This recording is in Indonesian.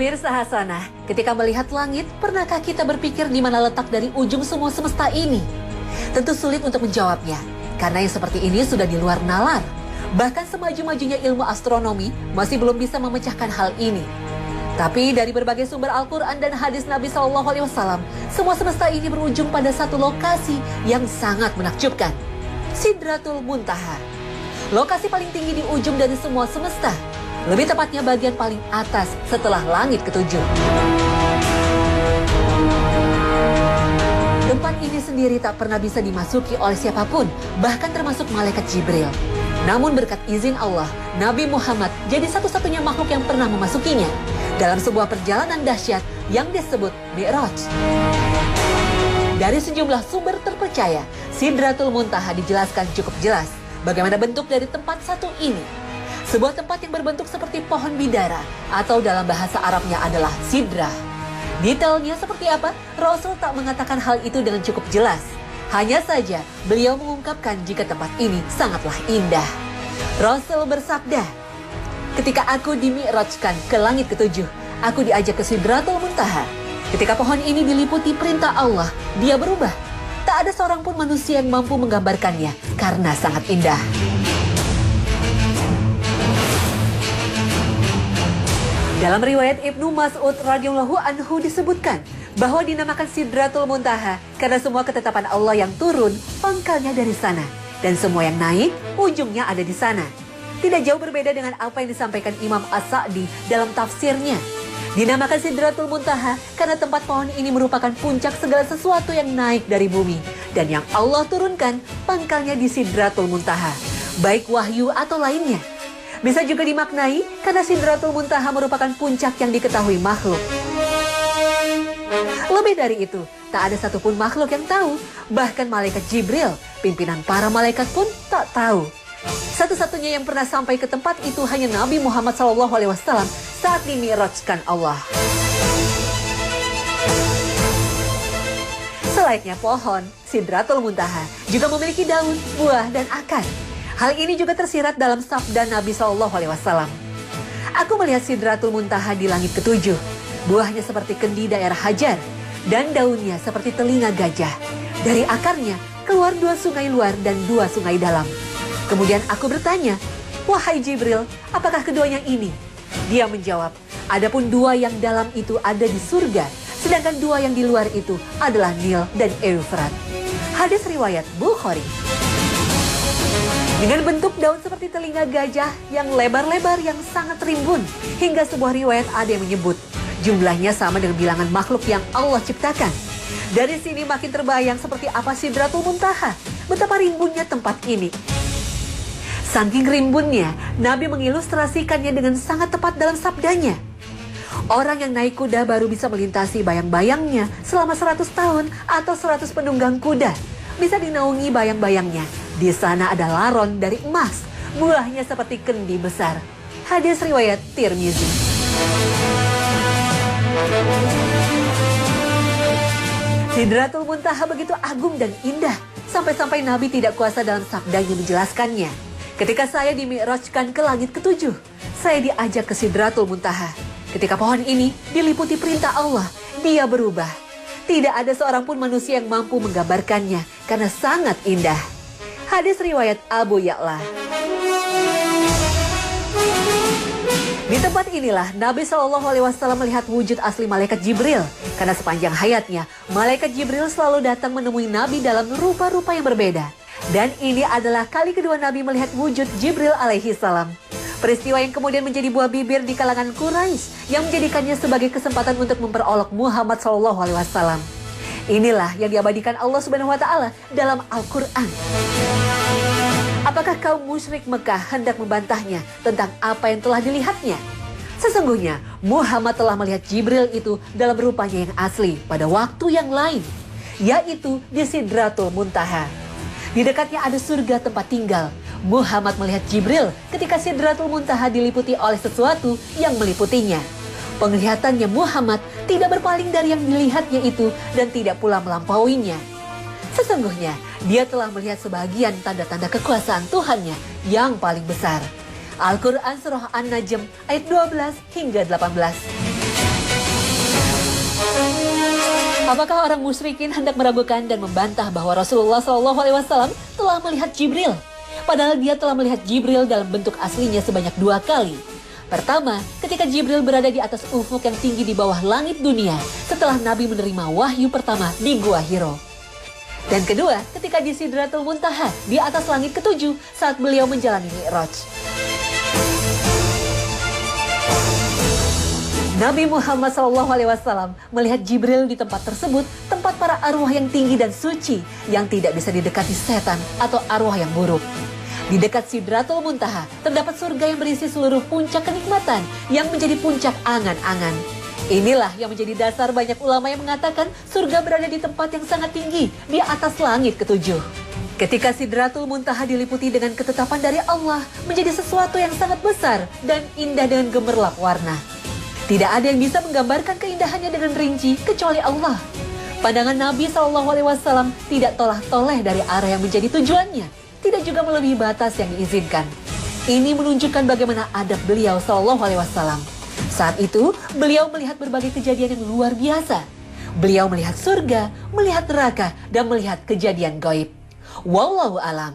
Pemirsa Hasanah, ketika melihat langit, pernahkah kita berpikir di mana letak dari ujung semua semesta ini? Tentu sulit untuk menjawabnya, karena yang seperti ini sudah di luar nalar. Bahkan semaju-majunya ilmu astronomi masih belum bisa memecahkan hal ini. Tapi dari berbagai sumber Al-Quran dan hadis Nabi SAW, semua semesta ini berujung pada satu lokasi yang sangat menakjubkan. Sidratul Muntaha. Lokasi paling tinggi di ujung dari semua semesta. Lebih tepatnya bagian paling atas setelah langit ketujuh. Tempat ini sendiri tak pernah bisa dimasuki oleh siapapun, bahkan termasuk malaikat Jibril. Namun berkat izin Allah, Nabi Muhammad jadi satu-satunya makhluk yang pernah memasukinya dalam sebuah perjalanan dahsyat yang disebut Mi'raj. Dari sejumlah sumber terpercaya, Sidratul Muntaha dijelaskan cukup jelas bagaimana bentuk dari tempat satu ini. Sebuah tempat yang berbentuk seperti pohon bidara atau dalam bahasa Arabnya adalah sidrah. Detailnya seperti apa? Rasul tak mengatakan hal itu dengan cukup jelas. Hanya saja beliau mengungkapkan jika tempat ini sangatlah indah. Rasul bersabda, "Ketika aku dimi'rajkan ke langit ketujuh, aku diajak ke Sidratul Muntaha. Ketika pohon ini diliputi perintah Allah, dia berubah. Tak ada seorang pun manusia yang mampu menggambarkannya karena sangat indah." Dalam riwayat Ibnu Mas'ud radhiyallahu anhu disebutkan bahwa dinamakan Sidratul Muntaha karena semua ketetapan Allah yang turun pangkalnya dari sana dan semua yang naik ujungnya ada di sana. Tidak jauh berbeda dengan apa yang disampaikan Imam As-Sa'di dalam tafsirnya. Dinamakan Sidratul Muntaha karena tempat pohon ini merupakan puncak segala sesuatu yang naik dari bumi dan yang Allah turunkan pangkalnya di Sidratul Muntaha, baik wahyu atau lainnya. Bisa juga dimaknai karena Sidratul Muntaha merupakan puncak yang diketahui makhluk. Lebih dari itu, tak ada satupun makhluk yang tahu. Bahkan malaikat Jibril, pimpinan para malaikat pun tak tahu. Satu-satunya yang pernah sampai ke tempat itu hanya Nabi Muhammad SAW saat dimi'rajkan Allah. Selayaknya pohon, Sidratul Muntaha juga memiliki daun, buah, dan akar. Hal ini juga tersirat dalam sabda Nabi SAW. Aku melihat Sidratul Muntaha di langit ketujuh. Buahnya seperti kendi daerah Hajar dan daunnya seperti telinga gajah. Dari akarnya keluar 2 sungai luar dan 2 sungai dalam. Kemudian aku bertanya, "Wahai Jibril, apakah keduanya ini?" Dia menjawab, "Adapun 2 yang dalam itu ada di surga, sedangkan 2 yang di luar itu adalah Nil dan Eufrat." Hadis riwayat Bukhari. Dengan bentuk daun seperti telinga gajah yang lebar-lebar yang sangat rimbun, hingga sebuah riwayat ada yang menyebut jumlahnya sama dengan bilangan makhluk yang Allah ciptakan. Dari sini makin terbayang seperti apa Sidratul Muntaha, betapa rimbunnya tempat ini. Saking rimbunnya, Nabi mengilustrasikannya dengan sangat tepat dalam sabdanya. Orang yang naik kuda baru bisa melintasi bayang-bayangnya selama 100 tahun atau 100 penunggang kuda. Bisa dinaungi bayang-bayangnya. Di sana ada laron dari emas, buahnya seperti kendi besar. Hadis riwayat Tirmizi. Sidratul Muntaha begitu agung dan indah, sampai-sampai Nabi tidak kuasa dalam sabdanya menjelaskannya. Ketika saya dimi'rajkan ke langit ketujuh, saya diajak ke Sidratul Muntaha. Ketika pohon ini diliputi perintah Allah, dia berubah. Tidak ada seorang pun manusia yang mampu menggambarkannya karena sangat indah. Hadis riwayat Abu Ya'la. Di tempat inilah Nabi SAW melihat wujud asli malaikat Jibril. Karena sepanjang hayatnya, malaikat Jibril selalu datang menemui Nabi dalam rupa-rupa yang berbeda. Dan ini adalah kali kedua Nabi melihat wujud Jibril alaihi salam. Peristiwa yang kemudian menjadi buah bibir di kalangan Quraisy yang menjadikannya sebagai kesempatan untuk memperolok Muhammad SAW. Inilah yang diabadikan Allah Subhanahu wa Ta'ala dalam Al-Quran. Apakah kaum musyrik Mekah hendak membantahnya tentang apa yang telah dilihatnya? Sesungguhnya Muhammad telah melihat Jibril itu dalam rupanya yang asli pada waktu yang lain, yaitu di Sidratul Muntaha. Di dekatnya ada surga tempat tinggal. Muhammad melihat Jibril ketika Sidratul Muntaha diliputi oleh sesuatu yang meliputinya. Penglihatannya Muhammad tidak berpaling dari yang dilihatnya itu dan tidak pula melampauinya. Sesungguhnya dia telah melihat sebagian tanda-tanda kekuasaan Tuhannya yang paling besar. Al-Quran Surah An-Najm ayat 12 hingga 18. Apakah orang musyrikin hendak meragukan dan membantah bahwa Rasulullah SAW telah melihat Jibril? Padahal dia telah melihat Jibril dalam bentuk aslinya sebanyak 2 kali. Pertama, ketika Jibril berada di atas ufuk yang tinggi di bawah langit dunia setelah Nabi menerima wahyu pertama di Gua Hiro. Dan kedua, ketika di Sidratul Muntaha di atas langit ke-7 saat beliau menjalani Mi'raj. Nabi Muhammad SAW melihat Jibril di tempat tersebut, tempat para arwah yang tinggi dan suci yang tidak bisa didekati setan atau arwah yang buruk. Di dekat Sidratul Muntaha terdapat surga yang berisi seluruh puncak kenikmatan yang menjadi puncak angan-angan. Inilah yang menjadi dasar banyak ulama yang mengatakan surga berada di tempat yang sangat tinggi di atas langit ke-7. Ketika Sidratul Muntaha diliputi dengan ketetapan dari Allah menjadi sesuatu yang sangat besar dan indah dengan gemerlap warna. Tidak ada yang bisa menggambarkan keindahannya dengan rinci kecuali Allah. Pandangan Nabi SAW tidak tolah-toleh dari arah yang menjadi tujuannya, tidak juga melebihi batas yang diizinkan. Ini menunjukkan bagaimana adab beliau SAW. Saat itu, beliau melihat berbagai kejadian yang luar biasa. Beliau melihat surga, melihat neraka, dan melihat kejadian gaib. Wallahu alam.